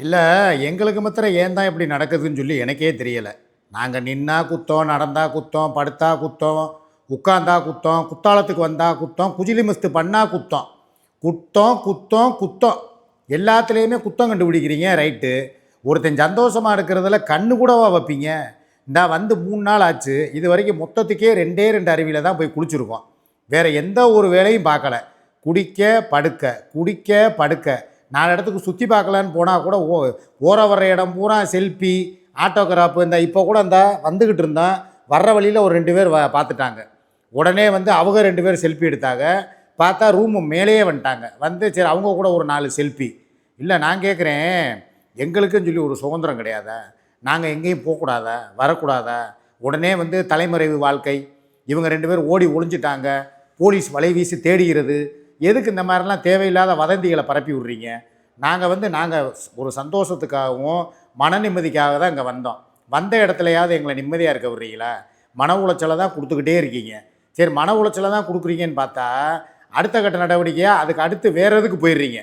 இல்லை, எங்களுக்கு மாத்திரம் ஏன் தான் இப்படி நடக்குதுன்னு சொல்லி எனக்கே தெரியலை. நாங்கள் நின்னா குத்தம், நடந்தா குத்தம், படுத்தா குத்தம், உட்காந்தா குத்தம், குத்தாலத்துக்கு வந்தா குத்தம், குஜிலி மஸ்து பண்ணா குத்தம். குத்தம் குத்தம் குத்தம், எல்லாத்துலேயுமே குத்தம் கண்டுபிடிக்கிறீங்க. ரைட்டு, ஒருத்தன் சந்தோஷமாக இருக்கிறதுல கண்ணு கூடவா வைப்பீங்க? இந்தா வந்து 3 நாள் ஆச்சு, இது வரைக்கும் மொத்தத்துக்கே 2 அருவியில் தான் போய் குளிச்சுருக்கோம். வேறு எந்த ஒரு வேலையும் பார்க்கல. குடிக்க படுக்க, குடிக்க படுக்க. 4 இடத்துக்கு சுற்றி பார்க்கலான்னு போனால் கூட ஓர வர்ற இடம் பூரா செல்ஃபி, ஆட்டோகிராஃபு. இந்த இப்போ கூட இந்த வந்துக்கிட்டு இருந்தான், வர்ற வழியில் ஒரு 2 பேர் பார்த்துட்டாங்க. உடனே வந்து அவங்க 2 பேர் செல்ஃபி எடுத்தாங்க. பார்த்தா ரூமு மேலேயே வந்துட்டாங்க. வந்து சரி அவங்க கூட ஒரு 4 செல்ஃபி. இல்லை, நான் கேட்குறேன், எங்களுக்குன்னு சொல்லி ஒரு சுதந்திரம் கிடையாதா? நாங்கள் எங்கேயும் போகக்கூடாதா, வரக்கூடாதா? உடனே வந்து தலைமறைவு வாழ்க்கை. இவங்க 2 பேர் ஓடி ஒளிஞ்சிட்டாங்க, போலீஸ் வலை வீசி தேடுகிறது. எதுக்கு இந்த மாதிரிலாம் தேவையில்லாத வதந்திகளை பரப்பி விட்றீங்க? நாங்கள் ஒரு சந்தோஷத்துக்காகவும் மன நிம்மதிக்காக தான் இங்கே வந்தோம். வந்த இடத்துலையாவது எங்களை நிம்மதியாக இருக்க விட்றீங்களா? மன உளைச்சலை தான் கொடுத்துக்கிட்டே இருக்கீங்க. சரி, மன உளைச்சலை தான் கொடுக்குறீங்கன்னு பார்த்தா அடுத்த கட்ட நடவடிக்கையாக அதுக்கு அடுத்து வேறு எதுக்கு போயிடுறீங்க?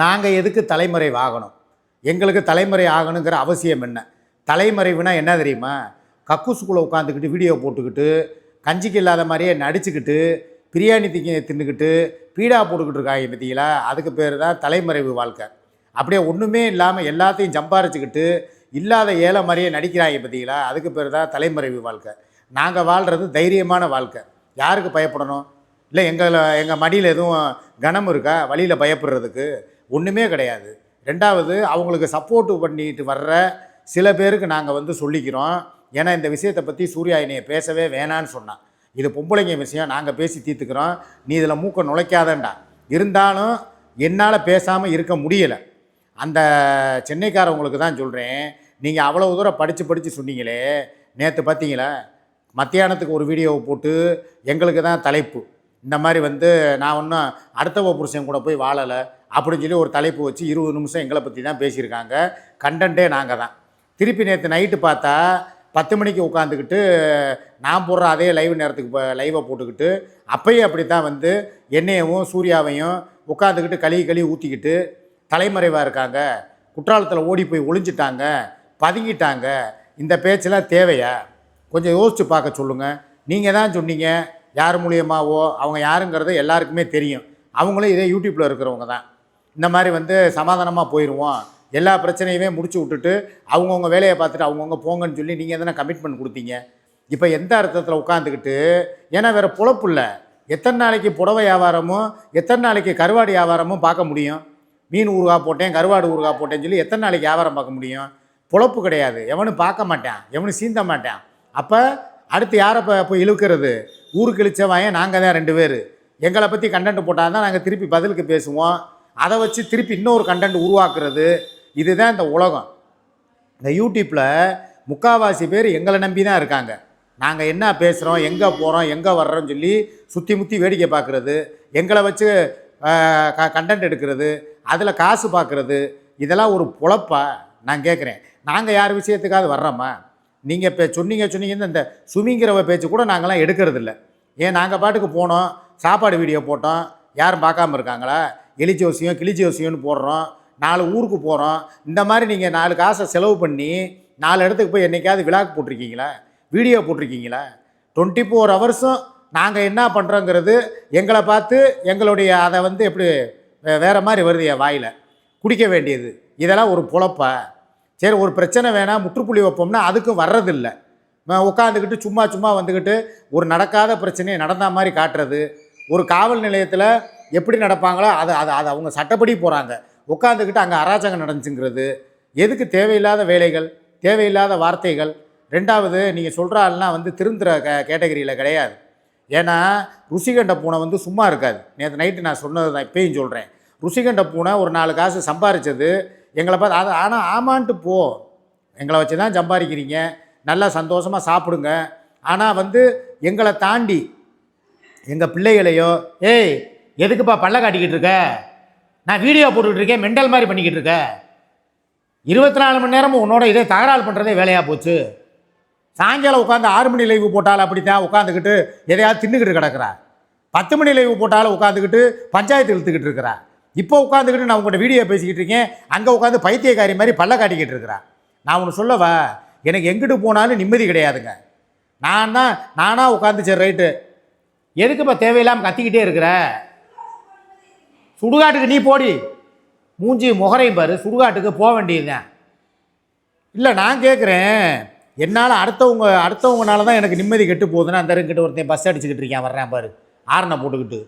நாங்கள் எதுக்கு தலைமறைவு ஆகணும்? எங்களுக்கு தலைமறை ஆகணுங்கிற அவசியம் என்ன? தலைமறைவுனா என்ன தெரியுமா? கக்கூசுக்குள்ளே உட்காந்துக்கிட்டு வீடியோ போட்டுக்கிட்டு, கஞ்சிக்கு இல்லாத மாதிரியே நடிச்சுக்கிட்டு, பிரியாணி தின்னுக்கிட்டு, பீடா போட்டுக்கிட்டு இருக்காங்க பார்த்தீங்களா? அதுக்கு பேர் தான் தலைமறைவு வாழ்க்கை. அப்படியே ஒன்றுமே இல்லாமல் எல்லாத்தையும் சம்பாரிச்சுக்கிட்டு இல்லாத ஏழை மாதிரியே நடிக்கிறாங்க பார்த்தீங்களா? அதுக்கு பேர் தான் தலைமறைவு வாழ்க்கை. நாங்கள் வாழ்கிறது தைரியமான வாழ்க்கை. யாருக்கு பயப்படணும்? இல்லை, எங்கள் மடியில் எதுவும் கனம் இருக்கா வழியில் பயப்படுறதுக்கு? ஒன்றுமே கிடையாது. 2வது, அவங்களுக்கு சப்போர்ட்டு பண்ணிட்டு வர்ற சில பேருக்கு நாங்கள் வந்து சொல்லிக்கிறோம். ஏன்னா இந்த விஷயத்தை பற்றி சூர்யா என்னைய பேசவே வேணான்னு சொன்னான். இது பொம்பளைங்க விஷயம், நாங்கள் பேசி தீர்த்துக்கிறோம், நீ இதில் மூக்க நுழைக்காதண்டா. இருந்தாலும் என்னால் பேசாமல் இருக்க முடியலை. அந்த சென்னைக்காரவங்களுக்கு தான் சொல்கிறேன். நீங்கள் அவ்வளோ தூரம் படித்து சொன்னீங்களே, நேற்று பார்த்தீங்களா? மத்தியானத்துக்கு ஒரு வீடியோவை போட்டு எங்களுக்கு தான் தலைப்பு, இந்த மாதிரி வந்து நான் ஒன்றும் அடுத்தவ புருஷன் கூட போய் வாழலை அப்படின்னு சொல்லி ஒரு தலைப்பு வச்சு 20 நிமிஷம் எங்களை பற்றி தான் பேசியிருக்காங்க. கண்டென்ட்டே நாங்கள் தான். திருப்பி நேற்று நைட்டு பார்த்தா 10 மணிக்கு உட்காந்துக்கிட்டு நான் போடுற அதே நேரத்துக்கு லைவை போட்டுக்கிட்டு அப்பயும் அப்படி தான் வந்து என்னையவும் சூர்யாவையும் உட்காந்துக்கிட்டு கழுவி ஊற்றிக்கிட்டு தலைமறைவாக இருக்காங்க, குற்றாலத்தில் ஓடி போய் ஒளிஞ்சிட்டாங்க, பதுங்கிட்டாங்க. இந்த பேச்செல்லாம் தேவையா? கொஞ்சம் யோசித்து பார்க்க சொல்லுங்கள். நீங்கள் தான் சொன்னீங்க, யார் மூலியமாவோ அவங்க யாருங்கிறது எல்லாருக்குமே தெரியும். அவங்களும் இதே யூடியூப்பில் இருக்கிறவங்க தான். இந்த மாதிரி வந்து சமாதானமாக போயிடுவோம், எல்லா பிரச்சனையுமே முடிச்சு விட்டுட்டு அவங்கவுங்க வேலையை பார்த்துட்டு அவங்கவுங்க போங்கன்னு சொல்லி நீங்கள் எதனா கமிட்மெண்ட் கொடுத்தீங்க. இப்போ எந்த அர்த்தத்தில் உட்காந்துக்கிட்டு, ஏன்னா வேறு பொழப்பு இல்லை. எத்தனை நாளைக்கு புடவை வியாபாரமும் எத்தனை நாளைக்கு கருவாடு வியாபாரமும் பார்க்க முடியும்? மீன் ஊறுகாய் போட்டேன், கருவாடு ஊறுகாய் போட்டேன்னு சொல்லி எத்தனை நாளைக்கு வியாபாரம் பார்க்க முடியும்? பொழப்பு கிடையாது. எவனும் பார்க்க மாட்டான், எவனும் சீந்த மாட்டான். அப்போ அடுத்து யாரை போய் இழுக்கிறது? ஊருக்கு இழிச்சவன் நாங்கள் தான் 2 பேர். எங்களை பற்றி கண்டென்ட் போட்டால் தான் நாங்கள் திருப்பி பதிலுக்கு பேசுவோம். அதை வச்சு திருப்பி இன்னொரு கண்டென்ட் உருவாக்குறது. இதுதான் இந்த உலகம். இந்த யூடியூப்பில் முக்கால்வாசி பேர் எங்களை நம்பி தான் இருக்காங்க. நாங்கள் என்ன பேசுகிறோம், எங்கே போகிறோம், எங்கே வர்றோம்னு சொல்லி சுற்றி முற்றி வேடிக்கை பார்க்குறது, எங்களை வச்சு கண்டென்ட் எடுக்கிறது, அதில் காசு பார்க்குறது. இதெல்லாம் ஒரு பொழப்பா? நான் கேட்குறேன். நாங்கள் யார் விஷயத்துக்காவது வர்றோமா? நீங்கள் இப்போ சொன்னீங்கன்னு இந்த சுமிங்கிறவ பேச்சு கூட நாங்களாம் எடுக்கிறதில்ல. ஏன், நாங்கள் பாட்டுக்கு போனோம், சாப்பாடு வீடியோ போட்டோம், யாரும் பார்க்காம இருக்காங்களா? எலிஜோசியம் கிளிஜோசியம்னு போடுறோம், 4 ஊருக்கு போகிறோம். இந்த மாதிரி நீங்கள் 4 காசை செலவு பண்ணி 4 இடத்துக்கு போய் என்றைக்காவது விளாக் போட்டிருக்கீங்களா, வீடியோ போட்டிருக்கீங்களா? 24 ஹவர்ஸும் நாங்கள் என்ன பண்ணுறோங்கிறது எங்களை பார்த்து எங்களுடைய அதை வந்து எப்படி வேறு மாதிரி வருது என் வாயில் குடிக்க வேண்டியது. இதெல்லாம் ஒரு பொழப்பா? சரி, ஒரு பிரச்சனை வேணாம் முற்றுப்புள்ளி வைப்போம்னா அதுக்கும் வர்றதில்லை. உட்காந்துக்கிட்டு சும்மா வந்துக்கிட்டு ஒரு நடக்காத பிரச்சனையை நடந்த மாதிரி காட்டுறது. ஒரு காவல் நிலையத்தில் எப்படி நடப்பாங்களோ அதை அதை அதை அவங்க சட்டப்படி போகிறாங்க, உட்காந்துக்கிட்டு அங்கே அராஜகம் நடந்துச்சுங்கிறது. எதுக்கு தேவையில்லாத வேலைகள், தேவையில்லாத வார்த்தைகள்? 2வது, நீங்கள் சொல்கிற ஆள்லாம் வந்து திருந்துற கேட்டகரியில் கிடையாது. ஏன்னா ருசிகண்ட பூனை வந்து சும்மா இருக்காது. நேற்று நைட்டு நான் சொன்னது தான் இப்பயும் சொல்கிறேன். ருசிகண்ட பூனை ஒரு 4 காசு சம்பாரித்தது எங்களை பார்த்து அது, ஆனால் ஆமான்ட்டு போ, எங்களை வச்சு தான் சம்பாதிக்கிறீங்க, நல்லா சந்தோஷமாக சாப்பிடுங்க. ஆனால் வந்து எங்களை தாண்டி எங்கள் பிள்ளைகளையோ, ஏய் எதுக்குப்பா பல்ல காட்டிக்கிட்டு இருக்க, நான் வீடியோ போட்டுக்கிட்டு இருக்கேன், மெண்டல் மாதிரி பண்ணிக்கிட்டு இருக்க, 24 மணி நேரமும் உன்னோட இதே தகராறு பண்ணுறதே வேலையாக போச்சு. சாயங்காலம் உட்காந்து 6 மணி லைவு போட்டாலும் அப்படித்தான் உட்காந்துக்கிட்டு எதையாவது தின்னுக்கிட்டு கிடக்கிறா. 10 மணி லைவு போட்டாலும் உட்காந்துக்கிட்டு பஞ்சாயத்து இழுத்துக்கிட்டு இருக்கிறா. இப்போ உட்காந்துக்கிட்டு நான் உங்கள்கிட்ட வீடியோ பேசிக்கிட்டு இருக்கேன், அங்கே உட்காந்து பைத்தியக்காரி மாதிரி பல்ல காட்டிக்கிட்டு இருக்கிறா. நான் ஒன்று சொல்லவா, எனக்கு எங்கிட்டு போனாலும் நிம்மதி கிடையாதுங்க. நானாக உட்காந்து சரி ரைட்டு, எதுக்குப்பா தேவையில்லாமல் கத்திக்கிட்டே இருக்கிற? சுடுகாட்டுக்கு நீ போடி, மூஞ்சி முகரையும் பாரு, சுடுகாட்டுக்கு போக வேண்டியதுதான். இல்லை நான் கேட்குறேன், என்னால் அடுத்தவங்கனால தான் எனக்கு நிம்மதி கெட்டு போகுதுன்னா, அந்த கிட்ட ஒருத்தன் பஸ் அடிச்சுக்கிட்டு இருக்கேன் வர்றேன் பாரு, ஆரணை போட்டுக்கிட்டு.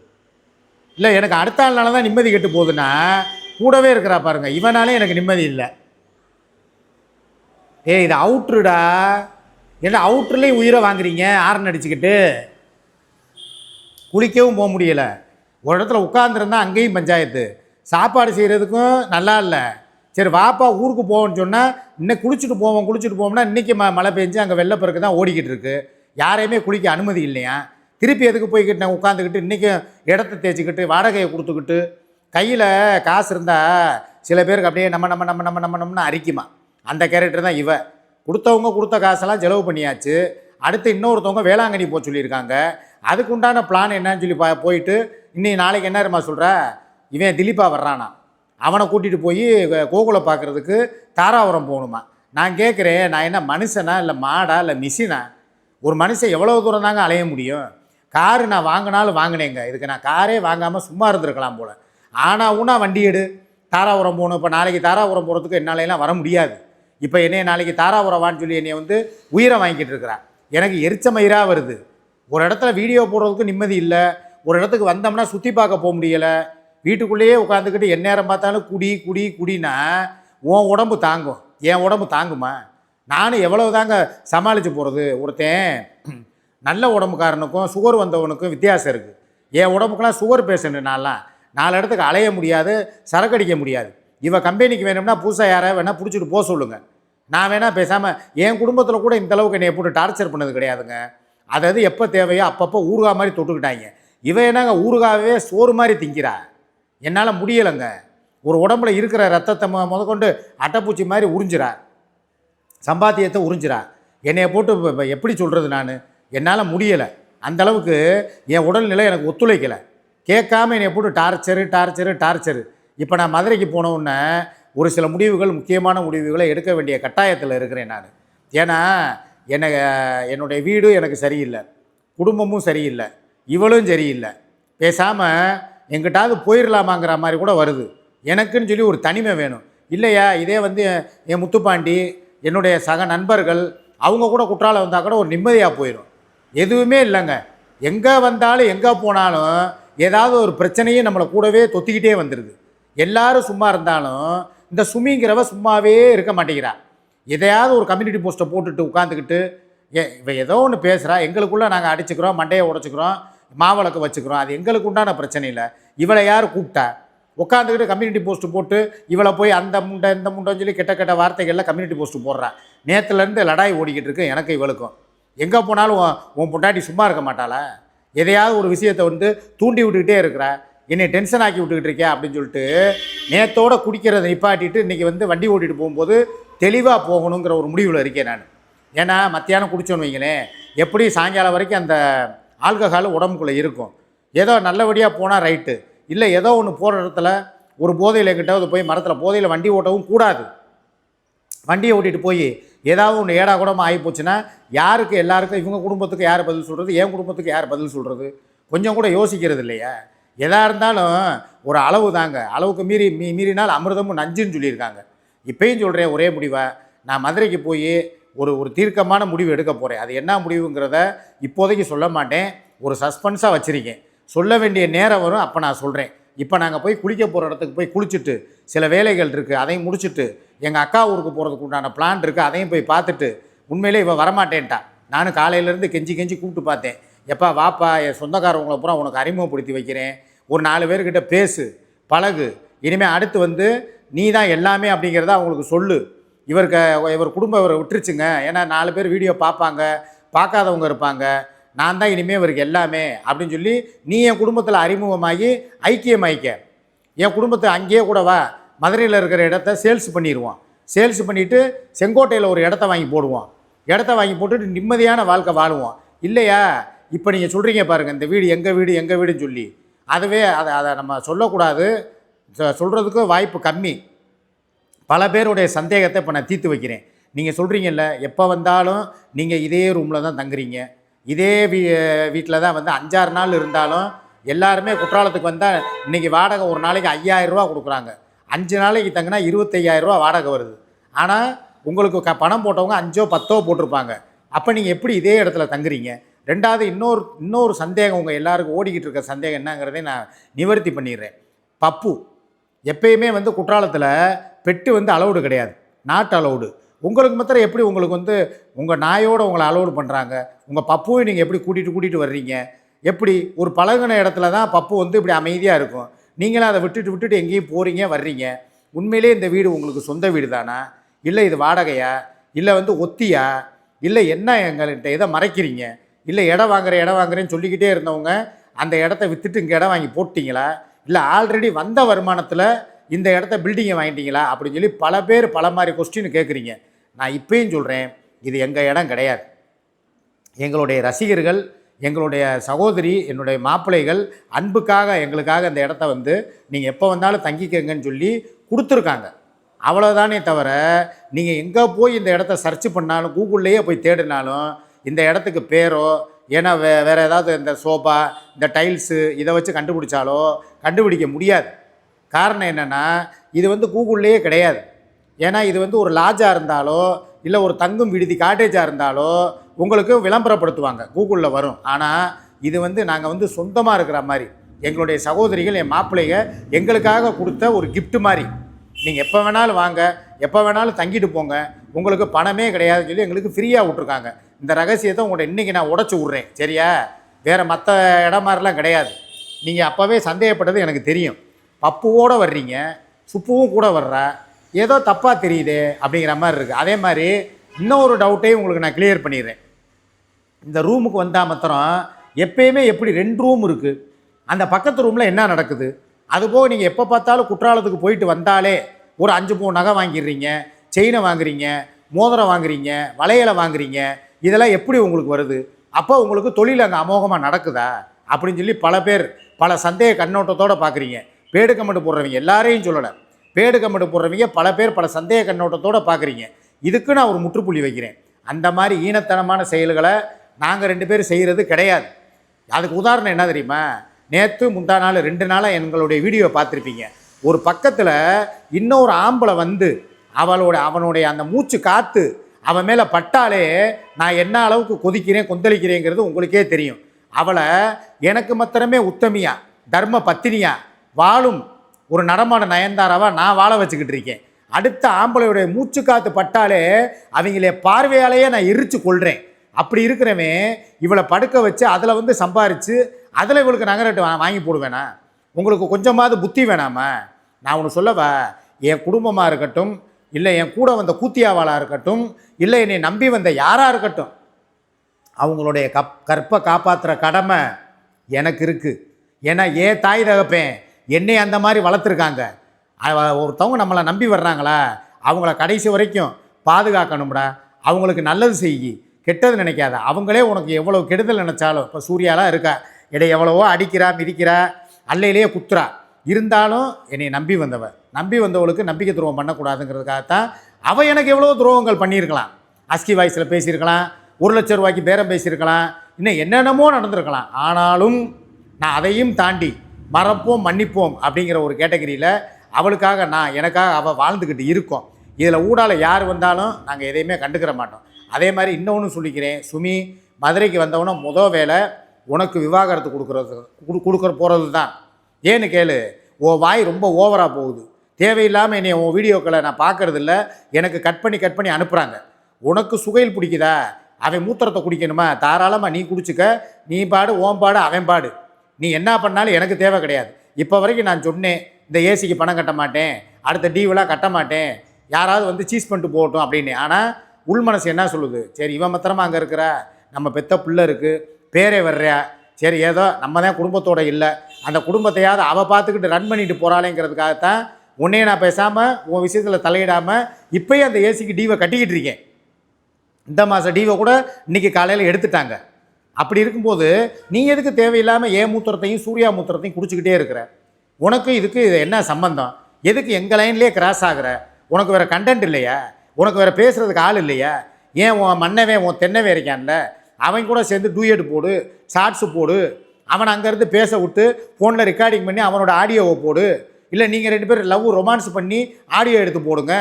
இல்லை எனக்கு அடுத்த ஆள்னால தான் நிம்மதி கெட்டு போகுதுன்னா, கூடவே இருக்கிறா பாருங்க, இவனாலே எனக்கு நிம்மதி இல்லை. இது அவுட்ருடா, என்ன அவுட்ருலேயும் உயிரை வாங்குறீங்க ஆரணை அடிச்சுக்கிட்டு. குளிக்கவும் போக முடியலை, ஒரு இடத்துல உட்காந்துருந்தா அங்கேயும் பஞ்சாயத்து, சாப்பாடு செய்கிறதுக்கும் நல்லா இல்லை. சரி வாப்பா ஊருக்கு போவோன்னு சொன்னால், இன்னும் குளிச்சுட்டு போவோம்னா இன்றைக்கி மழை பெஞ்சு அங்கே வெள்ளப்பெருக்கு தான் ஓடிக்கிட்டு இருக்கு, யாரையுமே குளிக்க அனுமதி இல்லையா. திருப்பி எதுக்கு போய்கிட்டு நான் உட்காந்துக்கிட்டு இன்றைக்கும் இடத்த தேய்ச்சிக்கிட்டு வாடகையை கொடுத்துக்கிட்டு, கையில் காசு இருந்தால் சில பேருக்கு அப்படியே நம்மன்னு அரிக்குமா. அந்த கேரக்டர் தான் இவ. கொடுத்த காசெல்லாம் செலவு பண்ணியாச்சு, அடுத்து இன்னொருத்தவங்க வேளாங்கண்ணி போக சொல்லியிருக்காங்க. அதுக்கு உண்டான பிளான் என்னன்னு சொல்லி போயிட்டு இன்னைக்கு நாளைக்கு என்ன தெரியுமா சொல்கிற, இவன் திலீப்பா வர்றானா, அவனை கூட்டிகிட்டு போய் கோகுலை பார்க்குறதுக்கு தாராபுரம் போகணுமா. நான் கேட்குறேன், நான் என்ன மனுஷனா இல்லை மாடா இல்லை மிஷினா? ஒரு மனுஷன் எவ்வளோ தூரம் தாங்க அலைய முடியும்? காரு நான் வாங்கினாலும் வாங்கினேங்க, இதுக்கு நான் காரே வாங்காமல் சும்மா இருந்திருக்கலாம் போல். ஊனா வண்டி எடு, தாராபுரம் போகணும். இப்போ நாளைக்கு தாராபுரம் போகிறதுக்கு என்னாலெல்லாம் வர முடியாது. இப்போ என்னைய நாளைக்கு தாராபுரம் வான்னு சொல்லி என்னை வந்து உயிரை வாங்கிக்கிட்டு இருக்கிறான். எனக்கு எரிச்ச மயிராக வருது. ஒரு இடத்துல வீடியோ போடுறதுக்கு நிம்மதி இல்லை, ஒரு இடத்துக்கு வந்தோம்னா சுற்றி பார்க்க போக முடியலை, வீட்டுக்குள்ளேயே உட்காந்துக்கிட்டு எந்நேரம் பார்த்தாலும் குடினா உன் உடம்பு தாங்கும், என் உடம்பு தாங்குமா? நானும் எவ்வளவு தாங்க சமாளித்து போகிறது. ஒருத்தன் நல்ல உடம்புக்காரனுக்கும் சுகர் வந்தவனுக்கும் வித்தியாசம் இருக்குது. என் உடம்புக்கெல்லாம் சுகர் பேஷண்ட்டு, நான்லாம் 4 இடத்துக்கு அலைய முடியாது, சரக்கடிக்க முடியாது. இவன் கம்பெனிக்கு வேணும்னா புதுசாக யாராவது வேணால் பிடிச்சிட்டு போக சொல்லுங்கள், நான் வேணால் பேசாமல். என் குடும்பத்தில் கூட இந்தளவுக்கு என்னை போட்டு டார்ச்சர் பண்ணது கிடையாதுங்க. அதாவது எப்போ தேவையோ அப்பப்போ ஊறுகாய் மாதிரி தொட்டுக்கிட்டாங்க. இவன் என்னங்க ஊறுகாவே சோறு மாதிரி திங்கிறா, என்னால் முடியலைங்க. ஒரு உடம்புல இருக்கிற ரத்தத்தை முதற்கொண்டு அட்டைப்பூச்சி மாதிரி உறிஞ்சிறா, சம்பாத்தியத்தை உறிஞ்சிறா. என்னையை போட்டு எப்படி சொல்கிறது, நான் என்னால் முடியலை. அந்தளவுக்கு என் உடல்நிலை எனக்கு ஒத்துழைக்கலை. கேட்காம என்னை போட்டு டார்ச்சரு. இப்போ நான் மதுரைக்கு போனவுடனே ஒரு சில முடிவுகள், முக்கியமான முடிவுகளை எடுக்க வேண்டிய கட்டாயத்தில் இருக்கிறேன் நான். ஏன்னா என்னுடைய வீடு எனக்கு சரியில்லை, குடும்பமும் சரியில்லை, இவளும் சரியில்லை. பேசாமல் எங்கிட்டாவது போயிடலாமாங்கிற மாதிரி கூட வருது. எனக்குன்னு சொல்லி ஒரு தனிமை வேணும். இல்லையா இதே வந்து என் முத்துப்பாண்டி, என்னுடைய சக நண்பர்கள், அவங்க கூட குற்றாலம் வந்தால் கூட ஒரு நிம்மதியாக போயிடும். எதுவுமே இல்லைங்க. எங்கே வந்தாலும் எங்கே போனாலும் ஏதாவது ஒரு பிரச்சனையும் நம்மளை கூடவே தொத்திக்கிட்டே வந்துடுது. எல்லாரும் சும்மா இருந்தாலும் இந்த சுமிங்கிறவ சும்மாவே இருக்க மாட்டேங்கிறா. எதையாவது ஒரு கம்யூனிட்டி போஸ்ட்டை போட்டுட்டு உட்காந்துக்கிட்டு இவ ஏதோ ஒன்று பேசுகிறா, எங்களுக்குள்ளே நாங்கள் அடிச்சுக்கிறோம், மண்டையை உடச்சிக்கிறோம், மாவிளக்கு வச்சுக்கிறோம், அது எங்களுக்கு உண்டான பிரச்சனை இல்லை. இவளை யார் கூப்பிட்டா? உட்காந்துக்கிட்டு கம்யூனிட்டி போஸ்ட்டு போட்டு இவளை போய் அந்த முண்டை இந்த முண்டைன்னு சொல்லி கெட்ட வார்த்தைகளில் கம்யூனிட்டி போஸ்ட்டு போடுறா. நேற்றுலேருந்து லடாய் ஓடிக்கிட்டு இருக்கு எனக்கு இவளுக்கும். எங்கே போனாலும் உன் பொண்டாட்டி சும்மா இருக்க மாட்டாளா? எதையாவது ஒரு விஷயத்தை வந்து தூண்டி விட்டுக்கிட்டே இருக்கிறா, என்னை டென்ஷன் ஆக்கி விட்டுக்கிட்டு இருக்கேன் அப்படின்னு சொல்லிட்டு நேற்றோட குடிக்கிறதை நிப்பாட்டிட்டு இன்றைக்கி வந்து வண்டி ஓட்டிகிட்டு போகும்போது தெளிவாக போகணுங்கிற ஒரு முடிவில் இருக்கேன் நான். ஏன்னா மத்தியானம் குடிச்சோன்னு வைங்களேன், எப்படி சாயங்காலம் வரைக்கும் அந்த ஆல்கஹால் உடம்புக்குள்ளே இருக்கும். ஏதோ நல்லபடியாக போனால் ரைட்டு, இல்லை ஏதோ ஒன்று போகிற இடத்துல ஒரு போதையில் எங்கிட்ட போய் மரத்தில் போதையில் வண்டி ஓட்டவும் கூடாது. வண்டியை ஓட்டிகிட்டு போய் ஏதாவது ஒன்று ஏடா கூடமாக ஆகி போச்சுன்னா யாருக்கு, எல்லாருக்கும், இவங்க குடும்பத்துக்கு யார் பதில் சொல்கிறது, என் குடும்பத்துக்கு யார் பதில் சொல்கிறது? கொஞ்சம் கூட யோசிக்கிறது இல்லையா? எதாக இருந்தாலும் ஒரு அளவு தாங்க, அளவுக்கு மீறினால் அமிர்தமும் நஞ்சுன்னு சொல்லியிருக்காங்க. இப்பயும் சொல்கிறேன் ஒரே முடிவாக, நான் மதுரைக்கு போய் ஒரு தீர்க்கமான முடிவு எடுக்க போகிறேன். அது என்ன முடிவுங்கிறத இப்போதைக்கு சொல்ல மாட்டேன், ஒரு சஸ்பென்ஸாக வச்சுருக்கேன். சொல்ல வேண்டிய நேரம் வரும், அப்போ நான் சொல்கிறேன். இப்போ நாங்கள் போய் குளிக்க போகிற இடத்துக்கு போய் குளிச்சுட்டு சில வேலைகள் இருக்குது, அதையும் முடிச்சுட்டு எங்கள் அக்கா ஊருக்கு போகிறதுக்கு உண்டான பிளான் இருக்குது, அதையும் போய் பார்த்துட்டு உண்மையிலே இவன் வரமாட்டேன்ட்டான். நானும் காலையிலேருந்து கெஞ்சி கூப்பிட்டு பார்த்தேன், எப்பா வாப்பா, என் சொந்தக்காரவங்களை பூரா உனக்கு அறிமுகப்படுத்தி வைக்கிறேன், ஒரு 4 பேர்கிட்ட பேசு, பழகு, இனிமேல் அடுத்து வந்து நீ தான் எல்லாமே அப்படிங்கிறத அவங்களுக்கு சொல்லு. இவர் குடும்பம் இவரை விட்டுருச்சுங்க, ஏன்னா 4 பேர் வீடியோ பார்ப்பாங்க, பார்க்காதவங்க இருப்பாங்க, நான் தான் இனிமேல் இவருக்கு எல்லாமே அப்படின்னு சொல்லி நீ என் குடும்பத்தில் அறிமுகமாகி ஐக்கியமாயிக்க. என் குடும்பத்தை அங்கேயே கூட வா, மதுரையில் இருக்கிற இடத்த சேல்ஸ் பண்ணிடுவோம், சேல்ஸ் பண்ணிவிட்டு செங்கோட்டையில் ஒரு இடத்த வாங்கி போடுவோம், இடத்த வாங்கி போட்டுட்டு நிம்மதியான வாழ்க்கை வாழுவோம். இல்லையா இப்போ நீங்கள் சொல்கிறீங்க பாருங்கள், இந்த வீடு எங்கள் வீடுன்னு சொல்லி, அதுவே அதை நம்ம சொல்லக்கூடாது. சொல்கிறதுக்கு வாய்ப்பு கம்மி. பல பேருடைய சந்தேகத்தை இப்போ நான் தீர்த்து வைக்கிறேன். நீங்கள் சொல்கிறீங்கல்ல, எப்போ வந்தாலும் நீங்கள் இதே ரூமில் தான் தங்குறீங்க, இதே வீட்டில் தான் வந்து 5-6 நாள் இருந்தாலும் எல்லாருமே குற்றாலத்துக்கு வந்தால் இன்றைக்கி வாடகை ஒரு நாளைக்கு 5000 ரூபா கொடுக்குறாங்க. 5 நாளைக்கு தங்கினா 25,000 ரூபா வாடகை வருது. ஆனால் உங்களுக்கு பணம் போட்டவங்க 5ஓ 10ஓ போட்டிருப்பாங்க. அப்போ நீங்கள் எப்படி இதே இடத்துல தங்குறீங்க? ரெண்டாவது இன்னொரு சந்தேகம் உங்கள் எல்லாருக்கும் ஓடிக்கிட்டு இருக்க சந்தேகம் என்னங்கிறதே நான் நிவர்த்தி பண்ணிடுறேன். பப்பு எப்பயுமே வந்து குற்றாலத்தில் பெட்டு வந்து அலௌடு கிடையாது, நாட் அலௌடு. உங்களுக்கு மாத்திரம் எப்படி உங்களுக்கு வந்து உங்கள் நாயோடு உங்களை அலௌடு பண்ணுறாங்க? உங்கள் பப்புவை நீங்கள் எப்படி கூட்டிகிட்டு வர்றீங்க? எப்படி ஒரு பழகின இடத்துல தான் பப்பு வந்து இப்படி அமைதியாக இருக்கும், நீங்களும் அதை விட்டுட்டு எங்கேயும் போகிறீங்க வர்றீங்க. உண்மையிலே இந்த வீடு உங்களுக்கு சொந்த வீடு தானா, இல்லை இது வாடகையா, இல்லை வந்து ஒத்தியா, இல்லை என்ன எங்கள்கிட்ட இதை மறைக்கிறீங்க? இல்லை இடம் வாங்குறேன்னு சொல்லிக்கிட்டே இருந்தவங்க அந்த இடத்த விற்றுட்டு இங்கே இடம் வாங்கி போட்டிங்களா, இல்லை ஆல்ரெடி வந்த வருமானத்தில் இந்த இடத்த பில்டிங்கை வாங்கிட்டீங்களா அப்படின்னு சொல்லி பல பேர் பல மாதிரி கொஸ்டின் கேட்குறீங்க. நான் இப்பயும் சொல்கிறேன், இது எங்கள் இடம் கிடையாது. எங்களுடைய ரசிகர்கள், எங்களுடைய சகோதரி, என்னுடைய மாப்பிள்ளைகள் அன்புக்காக எங்களுக்காக இந்த இடத்த வந்து நீங்கள் எப்போ வந்தாலும் தங்கிக்கங்கன்னு சொல்லி கொடுத்துருக்காங்க. அவ்வளோதானே தவிர நீங்கள் எங்கே போய் இந்த இடத்த சர்ச் பண்ணாலும், கூகுள்லேயே போய் தேடினாலும் இந்த இடத்துக்கு பேரோ, ஏன்னா வேறு ஏதாவது இந்த சோஃபா, இந்த டைல்ஸு இதை வச்சு கண்டுபிடிச்சாலோ கண்டுபிடிக்க முடியாது. காரணம் என்னென்னா, இது வந்து கூகுள்லேயே கிடையாது. ஏன்னா இது வந்து ஒரு லாட்ஜாக இருந்தாலோ, இல்லை ஒரு தங்கும் விடுதி காட்டேஜாக இருந்தாலோ உங்களுக்கு விளம்பரப்படுத்துவாங்க, கூகுளில் வரும். ஆனால் இது வந்து நாங்கள் வந்து சொந்தமாக இருக்கிற மாதிரி, எங்களுடைய சகோதரிகள், என் மாப்பிள்ளைங்க எங்களுக்காக கொடுத்த ஒரு கிஃப்ட் மாதிரி. நீங்கள் எப்போ வேணாலும் வாங்க, எப்போ வேணாலும் தங்கிட்டு போங்க, உங்களுக்கு பணமே கிடையாதுன்னு சொல்லி எங்களுக்கு ஃப்ரீயாக விட்ருக்காங்க. இந்த ரகசியத்தை உங்கள்கிட்ட இன்றைக்கி நான் உடச்சி விட்றேன், சரியா? வேறு மற்ற இடம் மாதிரிலாம் கிடையாது. நீங்கள் அப்போவே சந்தேகப்பட்டது எனக்கு தெரியும். பப்புவோடு வர்றீங்க, சுப்புவும் கூட வர்றா, ஏதோ தப்பாக தெரியுது அப்படிங்கிற மாதிரி இருக்குது. அதே மாதிரி இன்னொரு டவுட்டையும் உங்களுக்கு நான் கிளியர் பண்ணிடுறேன். இந்த ரூமுக்கு வந்தால் மாத்திரம் எப்பயுமே எப்படி 2 ரூம் இருக்குது, அந்த பக்கத்து ரூமில் என்ன நடக்குது? அதுபோக நீங்கள் எப்போ பார்த்தாலும் குற்றாலத்துக்கு போயிட்டு வந்தாலே ஒரு 5 பவுன் நகை வாங்கிடுறீங்க, செயினை வாங்குறீங்க, மோதிரம் வாங்குறீங்க, வளையலை வாங்குறீங்க. இதெல்லாம் எப்படி உங்களுக்கு வருது? அப்போ உங்களுக்கு தொழில் அங்கே அமோகமாக நடக்குதா அப்படின்னு சொல்லி பல பேர் பல சந்தேக கண்ணோட்டத்தோடு பார்க்குறீங்க. பேடு கமெண்ட் போடுறவங்க எல்லாரையும் சொல்லலை, பேடு கமெண்ட் போடுறவங்க பல பேர் பல சந்தேக கண்ணோட்டத்தோடு பார்க்குறீங்க. இதுக்கு நான் ஒரு முற்றுப்புள்ளி வைக்கிறேன். அந்த மாதிரி ஈனத்தனமான செயல்களை நாங்கள் 2 பேரும் செய்கிறது கிடையாது. அதுக்கு உதாரணம் என்ன தெரியுமா? நேற்று முந்தா நாள் 2 நாளாக எங்களுடைய வீடியோ பார்த்துருப்பீங்க. ஒரு பக்கத்தில் இன்னொரு ஆம்பளை வந்து அவனுடைய அந்த மூச்சு காற்று அவன் மேலே பட்டாலே நான் என்ன அளவுக்கு கொதிக்கிறேன் கொந்தளிக்கிறேங்கிறது உங்களுக்கே தெரியும். அவளை எனக்கு மாத்திரமே உத்தமியா, தர்ம பத்தினியா வாழும் ஒரு நடமாட நயன்தாராவாக நான் வாழ வச்சுக்கிட்டு இருக்கேன். அடுத்த ஆம்பளையுடைய மூச்சு காற்று பட்டாலே அவங்களே பார்வையாலேயே நான் எரிச்சு கொள்கிறேன். அப்படி இருக்கிறவன் இவளை படுக்க வச்சு அதில் வந்து சம்பாரித்து அதில் இவளுக்கு நகரட்டு வாங்கி போடுவேனா? உங்களுக்கு கொஞ்சமாவது புத்தி வேணாமா? நான் ஒன்று சொல்லவா, என் குடும்பமாக இருக்கட்டும், இல்லை என் கூட வந்த கூத்தியாவாளாக இருக்கட்டும், இல்லை என்னை நம்பி வந்த யாராக இருக்கட்டும், அவங்களுடைய கற்பை காப்பாற்றுற கடமை எனக்கு இருக்குது. ஏன்னா ஏன் தாய் தகப்பேன் என்னை அந்த மாதிரி வளர்த்துருக்காங்க. ஒருத்தவங்க நம்மளை நம்பி வர்றாங்களா, அவங்கள கடைசி வரைக்கும் பாதுகாக்கணும்டா. அவங்களுக்கு நல்லது செய்யி, கெட்டது நினைக்காத. அவங்களே உனக்கு எவ்வளோ கெடுதல் நினச்சாலும், இப்போ சூர்யாலாம் இருக்கா, என்னை எவ்வளவோ அடிக்கிறா, மிதிக்கிறா, அல்லையிலேயே குத்துறா, இருந்தாலும் என்னை நம்பி வந்தவளுக்கு நம்பிக்கை துரோகம் பண்ணக்கூடாதுங்கிறதுக்காகத்தான் அவள் எனக்கு எவ்வளோ துரோகங்கள் பண்ணியிருக்கலாம். அஸ்கி வாய்ஸில் பேசியிருக்கலாம், 1 லட்சம் ரூபாய்க்கு பேரம் பேசியிருக்கலாம், இன்னும் என்னென்னமோ நடந்திருக்கலாம். ஆனாலும் நான் அதையும் தாண்டி மறப்போம் மன்னிப்போம் அப்படிங்கிற ஒரு கேட்டகரியில் அவளுக்காக எனக்காக அவள் வாழ்ந்துக்கிட்டு இருக்கோம். இதில் ஊடால யார் வந்தாலும் நாங்கள் எதையுமே கண்டுக்கிற மாட்டோம். அதே மாதிரி இன்னொன்று சொல்லிக்கிறேன், சுமி, மதுரைக்கு வந்தவொன்னே முதல் வேலை உனக்கு விவாகரத்து கொடுக்குற போகிறது தான். ஏன்னு கேளு, வாய் ரொம்ப ஓவராக போகுது, தேவையில்லாமல் என்னை உன் வீடியோக்களை நான் பார்க்குறதில்ல, எனக்கு கட் பண்ணி அனுப்புகிறாங்க. உனக்கு சுகையில் பிடிக்குதா, அவன் மூத்திரத்தை குடிக்கணுமா, தாராளமாக நீ குடிச்சிக்க, நீ பாடு, ஓம் பாடு, அவன் பாடு, நீ என்ன பண்ணாலும் எனக்கு தேவை கிடையாது. இப்போ வரைக்கும் நான் சொன்னேன், இந்த ஏசிக்கு பணம் கட்ட மாட்டேன், அடுத்த டிவிலாம் கட்ட மாட்டேன், யாராவது வந்து சீஸ் பண்ணிட்டு போகட்டும் அப்படின்னு. ஆனால் உள் மனசு என்ன சொல்லுது, சரி இவன் மாத்திரமா அங்கே இருக்கிற, நம்ம பெத்த பிள்ளை இருக்குது, பேரே வர்றியா, சரி ஏதோ நம்ம தான் குடும்பத்தோடு இல்லை, அந்த குடும்பத்தையாவது அவள் பார்த்துக்கிட்டு ரன் பண்ணிட்டு போகிறாளேங்கிறதுக்காகத்தான் உன்னையே நான் பேசாமல் உன் விஷயத்தில் தலையிடாமல் இப்போயும் அந்த ஏசிக்கு டிவை கட்டிக்கிட்டு இருக்கேன். இந்த மாதம் டிவை கூட இன்றைக்கி காலையில் எடுத்துட்டாங்க. அப்படி இருக்கும்போது நீ எதுக்கு தேவையில்லாமல் ஏன் மூத்திரத்தையும் சூர்யா மூத்திரத்தையும் குடிச்சிக்கிட்டே இருக்கிற? உனக்கு இதுக்கு இது என்ன சம்பந்தம்? எதுக்கு எங்கள் லைன்லேயே கிராஸ் ஆகுற? உனக்கு வேறு கண்டென்ட் இல்லையா? உனக்கு வேறு பேசுகிறதுக்கு ஆள் இல்லையா? ஏன் உன் மன்னவே உன் தென்னவே இருக்கான்ல, அவன் கூட சேர்ந்து டூயட் போடு, ஷார்ட்ஸு போடு, அவனை அங்கேருந்து பேச விட்டு ஃபோனில் ரெக்கார்டிங் பண்ணி அவனோட ஆடியோவை போடு, இல்லை நீங்கள் 2 பேர் லவ் ரொமான்ஸ் பண்ணி ஆடியோ எடுத்து போடுங்க,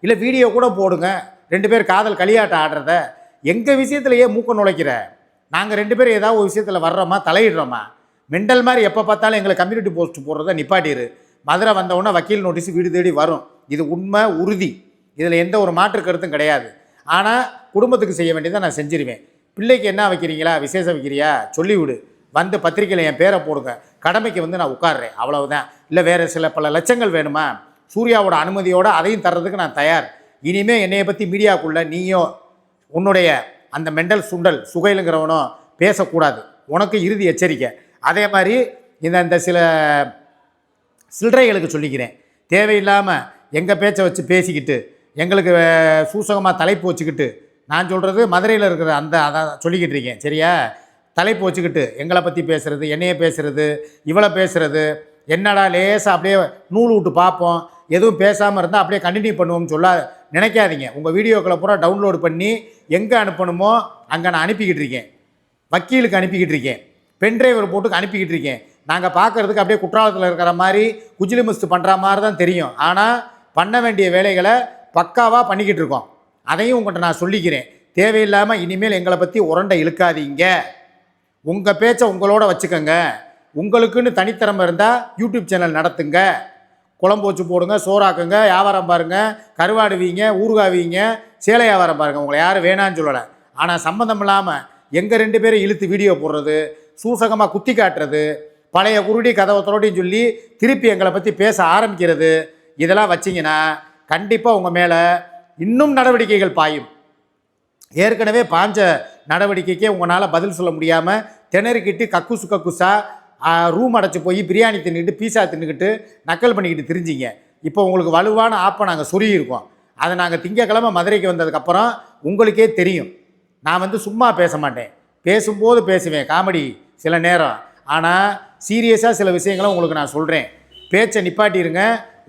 இல்லை வீடியோ கூட போடுங்க, 2 பேர் காதல் களியாட்டம் ஆடுறத. எங்கள் விஷயத்துலையே மூக்க நுழைக்கிற? நாங்கள் 2 பேர் ஏதாவது ஒரு விஷயத்தில் வர்றோமா, தலையிடுறோமா? மெண்டல் மாதிரி எப்போ பார்த்தாலும் எங்களை கம்யூனிட்டி போஸ்ட் போடுறத நிப்பாட்டிடு. மதுரை வந்தவுடனே வக்கீல் நோட்டீஸ் வீடு தேடி வரும். இது உண்மை, உறுதி. இதில் எந்த ஒரு மாற்று கருத்தும் கிடையாது. ஆனால் குடும்பத்துக்கு செய்ய வேண்டியதை நான் செஞ்சிருவேன். பிள்ளைக்கு என்ன வைக்கிறீங்களா, விசேஷம் வைக்கிறியா, சொல்லிவிடு. வந்து பத்திரிக்கையில் என் பேரை போடுங்க, கடமைக்கு வந்து நான் உட்கார்றேன், அவ்வளவுதான். இல்லை வேறு பல லட்சங்கள் வேணுமா, சூர்யாவோட அனுமதியோடு அதையும் தர்றதுக்கு நான் தயார். இனிமேல் என்னையை பற்றி மீடியாவுக்குள்ளே நீயோ உன்னுடைய அந்த மெண்டல் சுண்டல் சுகைலுங்கிறவனோ பேசக்கூடாது. உனக்கு இறுதி எச்சரிக்கை. அதே மாதிரி இந்த சில சில்லறைகளுக்கு சொல்லிக்கிறேன். தேவையில்லாமல் எங்கள் பேச்சை வச்சு பேசிக்கிட்டு எங்களுக்கு சூசகமாக தலைப்பு வச்சுக்கிட்டு, நான் சொல்கிறது மதுரையில் இருக்கிற அதான் சொல்லிக்கிட்டு இருக்கேன், சரியா? தலைப்பு வச்சுக்கிட்டு எங்களை பற்றி பேசுகிறது, என்னையே பேசுகிறது, இவளை பேசுகிறது, என்னடா லேசாக அப்படியே நூல் விட்டு பார்ப்போம், எதுவும் பேசாமல் இருந்தால் அப்படியே கண்டினியூ பண்ணுவோம்னு சொல்ல நினைக்காதீங்க. உங்கள் வீடியோக்களை பூரா டவுன்லோடு பண்ணி எங்கே அனுப்பணுமோ அங்கே நான் அனுப்பிக்கிட்டு இருக்கேன். வக்கீலுக்கு அனுப்பிக்கிட்டு இருக்கேன், பென்ட்ரைவர் போட்டுக்கு அனுப்பிக்கிட்டு இருக்கேன். நாங்கள் பார்க்குறதுக்கு அப்படியே குற்றாலத்தில் இருக்கிற மாதிரி குஜிலி மஸ்து பண்ணுற மாதிரி தான் தெரியும். ஆனால் பண்ண வேண்டிய வேலைகளை பக்காவாக பண்ணிக்கிட்டு இருக்கோம். அதையும் உங்கள்கிட்ட நான் சொல்லிக்கிறேன். தேவையில்லாமல் இனிமேல் எங்களை பற்றி உரண்டை இழுக்காதீங்க. உங்கள் பேச்சை உங்களோட வச்சுக்கோங்க. உங்களுக்குன்னு தனித்திறமை இருந்தால் யூடியூப் சேனல் நடத்துங்க, குழம்பு வச்சு போடுங்க, சோறாக்குங்க, வியாபாரம் பாருங்கள், கருவாடுவீங்க, ஊறுகாவீங்க, சேலை வியாபாரம் பாருங்கள். உங்களை யாரும் வேணான்னு சொல்லலை. ஆனால் சம்மந்தம் இல்லாமல் எங்கள் 2 பேரை இழுத்து வீடியோ போடுறது, சூசகமாக குத்தி காட்டுறது, பழைய குருடி கதவை தொரோட்டின்னு சொல்லி திருப்பி எங்களை பற்றி பேச ஆரம்பிக்கிறது, இதெல்லாம் வச்சிங்கன்னா கண்டிப்பாக உங்கள் மேலே இன்னும் நடவடிக்கைகள் பாயும். ஏற்கனவே பாஞ்ச நடவடிக்கைக்கே உங்களால் பதில் சொல்ல முடியாமல் திணறிக்கிட்டு கக்குஸாக ரூம் அடைச்சி போய் பிரியாணி தின்னுக்கிட்டு பீஸா தின்னுக்கிட்டு நக்கல் பண்ணிக்கிட்டு திரிஞ்சிங்க. இப்போ உங்களுக்கு வலுவான ஆப்பை நாங்கள் சொருகியிருக்கோம். அதை நாங்கள் திங்கக்கிழமை மதுரைக்கு வந்ததுக்கப்புறம் உங்களுக்கே தெரியும். நான் வந்து சும்மா பேச மாட்டேன், பேசும்போது பேசுவேன் காமெடி சில நேரம். ஆனால் சீரியஸாக சில விஷயங்களை உங்களுக்கு நான் சொல்கிறேன். பேச்சை நிப்பாட்டிடுங்க.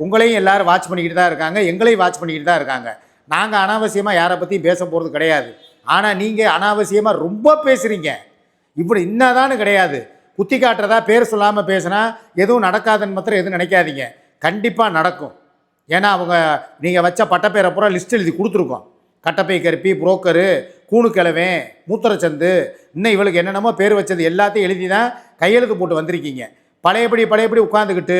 உங்களையும் எல்லோரும் வாட்ச் பண்ணிக்கிட்டு தான் இருக்காங்க, எங்களையும் வாட்ச் பண்ணிக்கிட்டு தான் இருக்காங்க. நாங்கள் அனாவசியமாக யாரை பற்றியும் பேச போகிறது கிடையாது. ஆனால் நீங்கள் அனாவசியமாக ரொம்ப பேசுகிறீங்க. இப்படி இன்னதான்னு கிடையாது. குத்தி காட்டுறதா பேர் சொல்லாமல் பேசுனா எதுவும் நடக்காதுன்னு மாத்திரம் எதுவும் நினைக்காதீங்க. கண்டிப்பாக நடக்கும். ஏன்னா அவங்க நீங்கள் வச்ச பட்டப்பேரை பூரா லிஸ்ட் எழுதி கொடுத்துருக்கோம். கட்டப்பை கருப்பி, புரோக்கரு, கூணுக்கிழவன், மூத்திரச்சந்து, இன்னும் இவளுக்கு என்னென்னமோ பேர் வச்சது எல்லாத்தையும் எழுதி தான் கையெழுத்து போட்டு வந்திருக்கீங்க. பழையபடி உட்காந்துக்கிட்டு.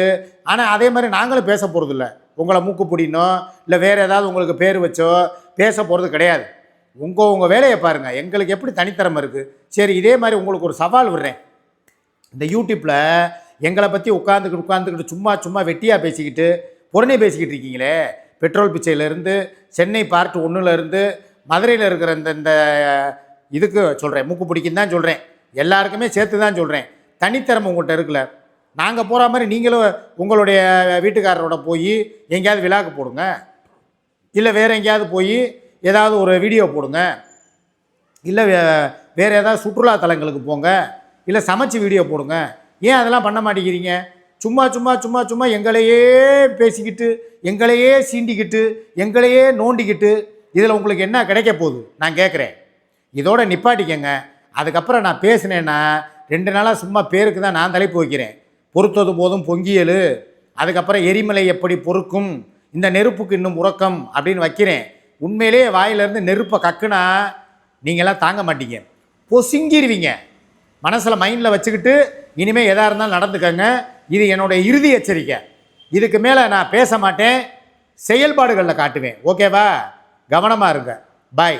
ஆனால் அதே மாதிரி நாங்களும் பேச போகிறது இல்லை. உங்களை மூக்கு பிடினோ இல்லை வேறு ஏதாவது உங்களுக்கு பேர் வச்சோ பேச போகிறது கிடையாது. உங்கள் வேலையை பாருங்கள். எங்களுக்கு எப்படி தனித்திறமை இருக்குது. சரி, இதே மாதிரி உங்களுக்கு ஒரு சவால் விடுறேன். இந்த யூடியூப்பில் எங்களை பற்றி உட்காந்துக்கிட்டு சும்மா வெட்டியாக பேசிக்கிட்டு பொருணை பேசிக்கிட்டு இருக்கீங்களே. பெட்ரோல் பிச்சையிலேருந்து, சென்னை பார்ட் 1லேருந்து, மதுரையில் இருக்கிற இந்த இதுக்கு சொல்கிறேன், மூக்கு பிடிக்குன்னு தான் சொல்கிறேன், எல்லாருக்குமே சேர்த்து தான் சொல்கிறேன். தனித்திறமை உங்கள்கிட்ட இருக்குல்ல. நாங்கள் போகிற மாதிரி நீங்களும் உங்களுடைய வீட்டுக்காரரோட போய் எங்கேயாவது விழாக்கு போடுங்க, இல்லை வேறு எங்கேயாவது போய் ஏதாவது ஒரு வீடியோ போடுங்க, இல்லை வேறு ஏதாவது சுற்றுலா தலங்களுக்கு போங்க, இல்லை சமைச்சு வீடியோ போடுங்க. ஏன் அதெல்லாம் பண்ண மாட்டேங்கிறீங்க? சும்மா எங்களையே பேசிக்கிட்டு, எங்களையே சீண்டிக்கிட்டு, எங்களையே நோண்டிக்கிட்டு இதில் உங்களுக்கு என்ன கிடைக்க போகுது நான் கேட்குறேன். இதோட நிப்பாட்டிக்கங்க. அதுக்கப்புறம் நான் பேசினேன்னா 2 நாளாக சும்மா பேருக்கு தான் நான் தலைப்பு வைக்கிறேன். பொறுத்தது போதும் பொங்கியல், அதுக்கப்புறம் எரிமலை எப்படி பொறுக்கும், இந்த நெருப்புக்கு இன்னும் உறக்கம் அப்படின்னு வைக்கிறேன். உண்மையிலே வாயிலேருந்து நெருப்பை கக்குனா நீங்களாம் தாங்க மாட்டீங்க, பொசுங்கிடுவீங்க. மனசில் மைண்டில் வச்சுக்கிட்டு இனிமேல் எதாக இருந்தாலும் நடந்துக்கங்க. இது என்னுடைய இறுதி எச்சரிக்கை. இதுக்கு மேலே நான் பேச மாட்டேன், செயல்பாடுகளில் காட்டுவேன். ஓகேவா? கவனமாக இருங்க. பாய்.